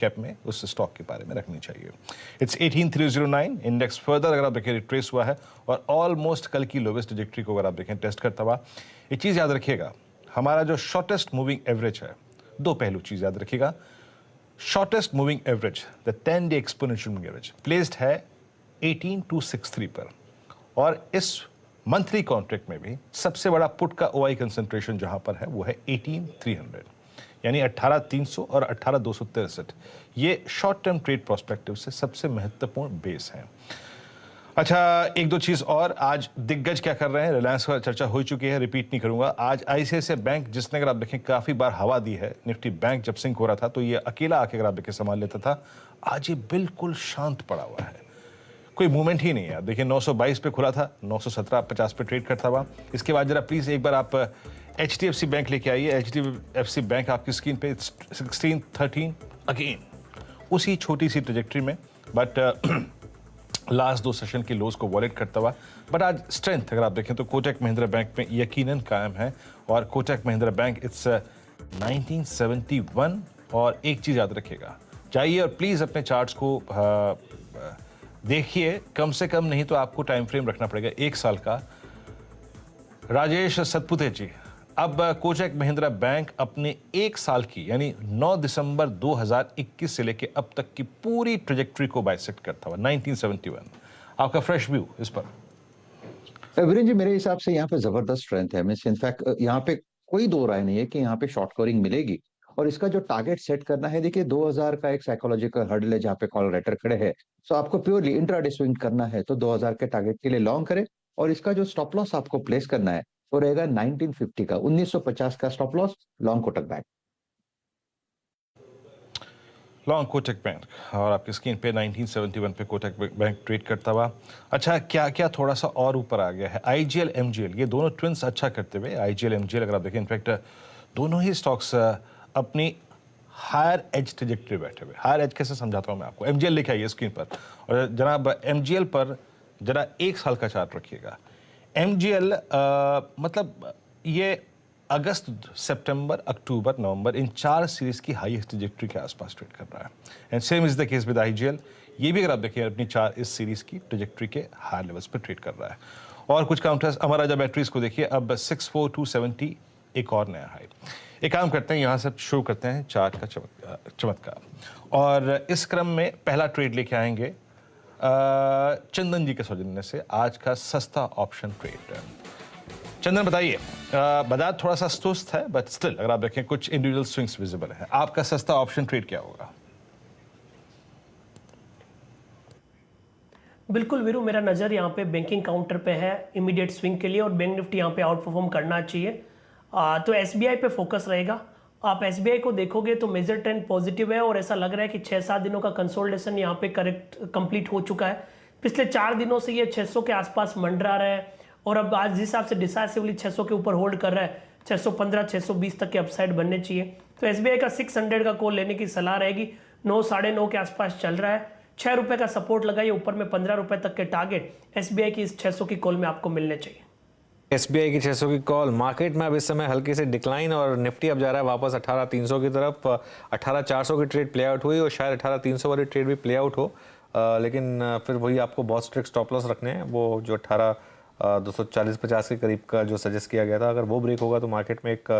Cap में उस stock के बारे में रखनी चाहिए। इट्स 18309, इंडेक्स फर्दर अगर आप देखें रिट्रेस हुआ है और ऑलमोस्ट कल की लोवेस्ट ट्रैजेक्टरी को अगर आप देखें टेस्ट करता हुआ। एक चीज़ याद रखिएगा, हमारा जो शॉर्टेस्ट मूविंग एवरेज है, दो पहलू चीज़ याद रखिएगा। Shortest moving average, the 10-day exponential moving average, placed है 18263 पर, और इस मंथली कॉन्ट्रैक्ट में भी सबसे बड़ा पुट का ओआई कंसंट्रेशन जहां पर है वो है 18300, यानी 18300 और 18263। ये शॉर्ट टर्म ट्रेड प्रोस्पेक्टिव से सबसे महत्वपूर्ण बेस है। अच्छा, एक दो चीज और, आज दिग्गज क्या कर रहे हैं, रिलायंस का चर्चा हो चुकी है, रिपीट नहीं करूंगा। आज आईसीआईसीआई बैंक, जिसने अगर आप देखें काफी बार हवा दी है, निफ्टी बैंक जब सिंक हो रहा था तो ये अकेला आके अगर आप देखें संभाल लेता था, आज ये बिल्कुल शांत पड़ा हुआ है, कोई मूवमेंट ही नहीं है। देखिए 922 पे खुला था, 917.50 पे ट्रेड करता हुआ। इसके बाद जरा प्लीज एक बार आप एचडीएफसी बैंक लेके आइए। एचडीएफसी बैंक आपकी स्क्रीन पे 1613 अगेन उसी छोटी सी ट्रेजेक्ट्री में, बट लास्ट दो सेशन के लोज को वॉलेट करता हुआ। बट आज स्ट्रेंथ अगर आप देखें तो कोटक महिंद्रा बैंक में यकीनन कायम है, और कोटक महिंद्रा बैंक इट्स 1971। और एक चीज याद रखिएगा, जाइए और प्लीज अपने चार्ट्स को देखिए, कम से कम नहीं तो आपको टाइम फ्रेम रखना पड़ेगा 1 साल का। राजेश सतपुते जी, अब कोटक महिंद्रा बैंक अपने 1 साल की यानी 9 दिसंबर 2021 से लेके अब तक की पूरी ट्रेजेक्ट्री को बाइसेक्ट करता हुआ 1971, आपका फ्रेश व्यू इस पर? वीरेंद्र जी, मेरे हिसाब से यहाँ पे जबरदस्त स्ट्रेंथ है। मींस इनफैक्ट यहाँ पे कोई दो राय नहीं है कि यहाँ पे शॉर्ट कवरिंग मिलेगी, और इसका जो टारगेट सेट करना है, देखिए 2000 का एक साइकोलॉजिकल हर्डल है जहाँ पे कॉल राइटर खड़े हैं। सो आपको प्योरली इंट्राडे स्विंग करना है तो 2000 के टारगेट के लिए लॉन्ग करें, और इसका जो स्टॉप लॉस आपको प्लेस करना है वो रहेगा 1950 का, 1950 का stop loss, long Kotak bank. Long Kotak bank, और आपकी स्क्रीन पे 1971 पे कोटक बैंक ट्रेड करता हुआ। अच्छा, क्या क्या थोड़ा सा और ऊपर आ गया है, आईजीएल एमजीएल, ये दोनों ट्विंस अच्छा करते हुए, आईजीएल एमजीएल अगर आप देखें, इनफैक्ट दोनों ही स्टॉक्स अपनी हायर एज ट्रेजेक्टरी बैठे हुए। हायर एज कैसे समझाता हूँ मैं आपको, एमजीएल लिखा है स्क्रीन पर, और जनाब एमजीएल पर जरा 1 साल का चार्ट रखिएगा। एमजीएल मतलब ये अगस्त, सितंबर, अक्टूबर, नवंबर, इन 4 सीरीज की हाईएस्ट ट्रेजेक्टरी के आसपास ट्रेड कर रहा है। And same is the case with IGL, ये भी अगर आप देखिए अपनी 4 इस सीरीज की ट्रेजेक्टरी के हायर लेवल्स पर ट्रेड कर रहा है। और कुछ काउंटर्स, अमर राजा बैटरीज को देखिए, अब 64270 एक और नया हाई। एक काम करते हैं, यहाँ से शुरू करते हैं चार्ट का चमत्कार, और इस क्रम में पहला ट्रेड लेके आएंगे चंदन जी के सौजन्य से, आज का सस्ता ऑप्शन ट्रेड। चंदन बताइए, बाजार थोड़ा सा सुस्त है, बट स्टिल अगर आप देखें कुछ इंडिविजुअल स्विंग्स विजिबल है, आपका सस्ता ऑप्शन ट्रेड क्या होगा? बिल्कुल वीरू, मेरा नज़र यहाँ पे बैंकिंग काउंटर पे है इमीडिएट स्विंग के लिए, और बैंक निफ्टी यहाँ पे आउट परफॉर्म करना चाहिए। तो एसबीआई पे फोकस रहेगा। आप एसबीआई को देखोगे तो मेजर ट्रेंड पॉजिटिव है, और ऐसा लग रहा है कि 6-7 दिनों का कंसोलिडेशन यहाँ पे करेक्ट कंप्लीट हो चुका है। पिछले 4 दिनों से ये 600 के आसपास मंडरा रहा है, और अब आज जिस हिसाब से डिसाइसिवली 600 के ऊपर होल्ड कर रहा है, 615 620 तक के अपसाइड बनने चाहिए। तो एसबीआई का 600 का कॉल लेने की सलाह रहेगी। 9 साढ़े 9 के आसपास चल रहा है, 6 रुपए का सपोर्ट लगाइए, ऊपर में 15 रुपए तक के टारगेट एसबीआई की इस 600 की कॉल में आपको मिलने चाहिए। एसबीआई की 600 की कॉल। मार्केट में अब इस समय हल्की से डिक्लाइन, और निफ्टी अब जा रहा है वापस 18300 की तरफ। 18400 की ट्रेड प्ले आउट हुई, और शायद 18300 वाली ट्रेड भी प्ले आउट हो, लेकिन फिर वही आपको बहुत स्ट्रिक्ट स्टॉप लॉस रखने हैं। वो जो 240-50 के करीब का जो सजेस्ट किया गया था, अगर वो ब्रेक होगा तो मार्केट में एक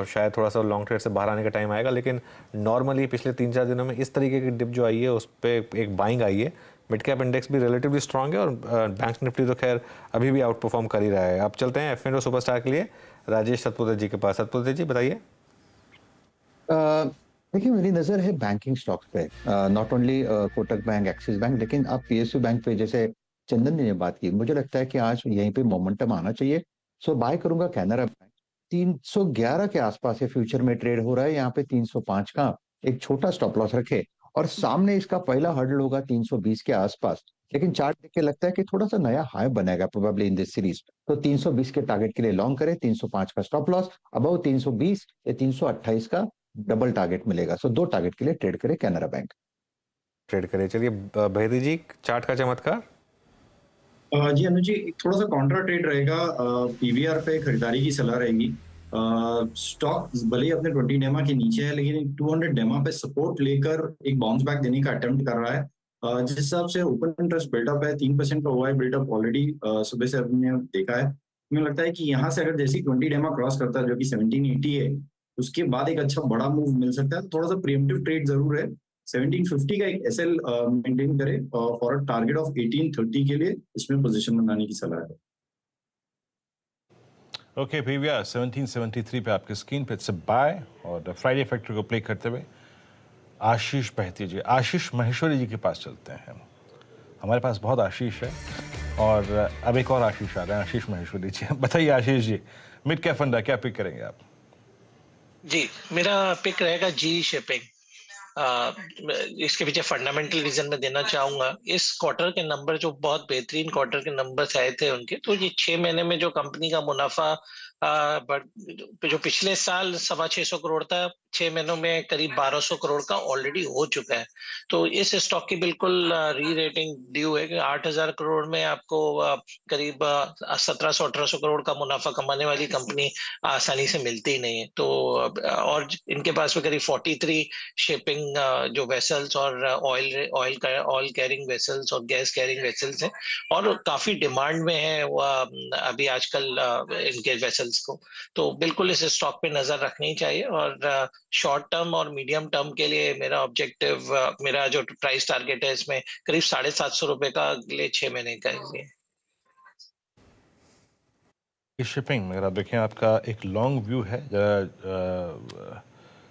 शायद थोड़ा सा लॉन्ग ट्रेड से बाहर आने का टाइम आएगा। लेकिन नॉर्मली पिछले 3-4 दिनों में इस तरीके की डिप जो आई है उस पर एक बाइंग आई है। मिड कैप इंडेक्स भी रिलेटिवली स्ट्रांग है, और बैंक निफ्टी तो खैर अभी भी आउट परफॉर्म कर ही रहा है। अब चलते हैं एफ&ओ सुपरस्टार के लिए, राजेश सतपुते जी के पास। सतपुते जी बताइए। देखिए, मेरी नजर है बैंकिंग स्टॉक्स पे, not only Kotak bank, axis bank, लेकिन आप पीएसयू बैंक पे, जैसे चंदन ने बात की, मुझे लगता है कि आज यहीं पे मोमेंटम आना चाहिए। सो बाय करूंगा कैनरा बैंक। 311 के आसपास ये फ्यूचर में ट्रेड हो रहा है, यहाँ पे 305 का एक छोटा स्टॉप लॉस रखे, और सामने इसका पहला हर्डल होगा 320 के आसपास। लेकिन चार्ट देख के लगता है कि थोड़ा सा नया हाई बनेगा प्रोबेबली इन दिस सीरीज, तो 320 के टारगेट के लिए लॉन्ग करें, 305 का स्टॉप लॉस, अबव 320 या 328 का डबल टारगेट मिलेगा। सो 2 टारगेट के लिए ट्रेड करें कैनरा बैंक। ट्रेड करें। चलिए बहेदी जी, चार्ट का चमत्कार। जी अनुज जी, थोड़ा सा काउंटर ट्रेड रहेगा। पीवीआर पे खरीदारी की सलाह रहेगी। स्टॉक भले ही अपने 20 डेमा के नीचे है, लेकिन 200 डेमा पे सपोर्ट लेकर एक बाउंस बैक देने का अटेम्प्ट कर रहा है। जिस हिसाब से ओपन इंटरेस्ट बिल्डअप है, 3% का ओआई बिल्डअप ऑलरेडी सुबह से हमने देखा है। मुझे लगता है कि यहाँ से अगर जैसी 20 डेमा क्रॉस करता है जो कि 1780 है, उसके बाद एक अच्छा बड़ा मूव मिल सकता है। थोड़ा सा प्रीएम्प्टिव ट्रेड जरूर है। 1750 का एक एसएल मेंटेन करे फॉर अ टारगेट ऑफ 1830 के लिए इसमें पोजीशन बनाने की सलाह है। ओके पीवीआर 1773 पे आपकी स्क्रीन पे इट्स बाय, और फ्राइडे फैक्टर को प्ले करते हुए आशीष बहती जी, आशीष महेश्वरी जी के पास चलते हैं। हमारे पास बहुत आशीष है और अब एक और आशीष आ रहे हैं, आशीष महेश्वरी जी। बताइए Ashish ji, mid cap fund क्या पिक करेंगे आप? जी, मेरा पिक रहेगा जी शिपिंग। इसके पीछे फंडामेंटल रीजन में देना चाहूंगा। इस क्वार्टर के नंबर जो बहुत बेहतरीन क्वार्टर के नंबर्स आए थे उनके, तो ये 6 महीने में जो कंपनी का मुनाफा जो पिछले साल 625 करोड़ था, 6 महीनों में करीब 1200 करोड़ का ऑलरेडी हो चुका है। तो इस स्टॉक की बिल्कुल री रेटिंग ड्यू है कि 8000 करोड़ में आपको करीब 1700-1800 करोड़ का मुनाफा कमाने वाली कंपनी आसानी से मिलती ही नहीं है। तो और इनके पास में करीब 43 शिपिंग जो वेसल्स और ऑयल कैरिंग वेसल्स और गैस कैरिंग वेसल्स हैं, और काफी डिमांड में है वो अभी आजकल इनके वेसल्स को। तो बिल्कुल इस स्टॉक पे नजर रखनी चाहिए, और शॉर्ट टर्म और मीडियम टर्म के लिए मेरा ऑब्जेक्टिव, मेरा जो प्राइस टारगेट है इसमें करीब 750 रुपए का अगले 6 महीने का लिए। शिपिंग अगर आप देखें, आपका एक लॉन्ग व्यू है,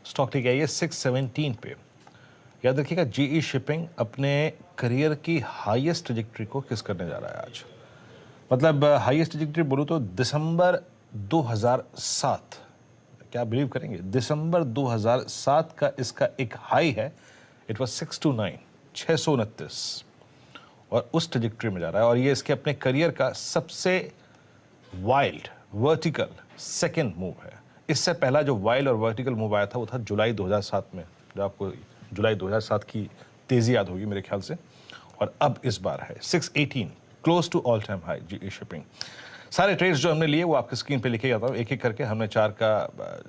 स्टॉक लेके आइए 617 पे। याद रखिएगा जीई शिपिंग अपने करियर की हाईएस्ट ट्रैजेक्टरी को किस करने जा रहा है आज। मतलब हाईएस्ट ट्रैजेक्टरी बोलूँ तो दिसंबर 2007, क्या बिलीव करेंगे, दिसंबर 2007 का इसका एक हाई है, इट वाज 629, 629, और उस ट्रैजेक्टरी में जा रहा है। और ये इसके अपने करियर का सबसे वाइल्ड वर्टिकल सेकेंड मूव है। इससे पहला जो वाइल्ड और वर्टिकल मूव आया था वो था जुलाई 2007 में, जो आपको जुलाई 2007 की तेज़ी याद होगी मेरे ख्याल से। और अब इस बार है 618, close to all time high GE shipping. सारे ट्रेड्स जो हमने लिए वो आपकी स्क्रीन पे लिखे जाता हूँ एक एक करके। हमने 4 का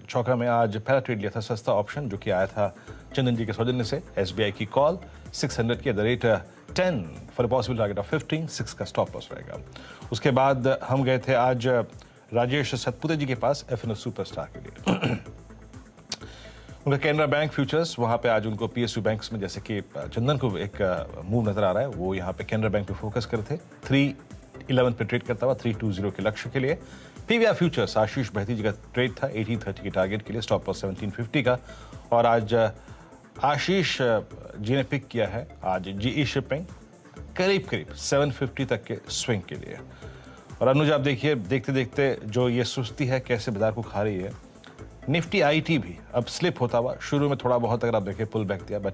चौका में आज पहला ट्रेड लिया था सस्ता ऑप्शन, जो कि आया था चंदन जी के सौजन्य से। एसबीआई की कॉल 600 की @ 10 for a possible target of 15, 6 का स्टॉप लॉस रहेगा। उसके बाद हम गए थे आज राजेश सतपुते जी के पास एफएनओ सुपरस्टार के लिए। उनका कैनरा बैंक फ्यूचर्स, वहाँ पे आज उनको पीएसयू बैंक्स में, जैसे कि चंदन को एक मूव नजर आ रहा है, वो यहाँ पे कैनरा बैंक पे फोकस करे थे। 311 पे ट्रेड करता हुआ 320 के लक्ष्य के लिए। पीवीआर फ्यूचर्स आशीष बहती जी का ट्रेड था 1830 के टारगेट के लिए, स्टॉप लॉस 1750 का। और आज आशीष जी ने पिक किया है आज जीई शिपिंग करीब 750 तक के स्विंग के लिए। और अनुज आप देखिए, देखते देखते जो ये सुस्ती है कैसे बाजार को खा रही है। निफ्टी आईटी भी अब स्लिप होता हुआ, शुरू में थोड़ा बहुत अगर आप देखें पुल बैक दिया, बट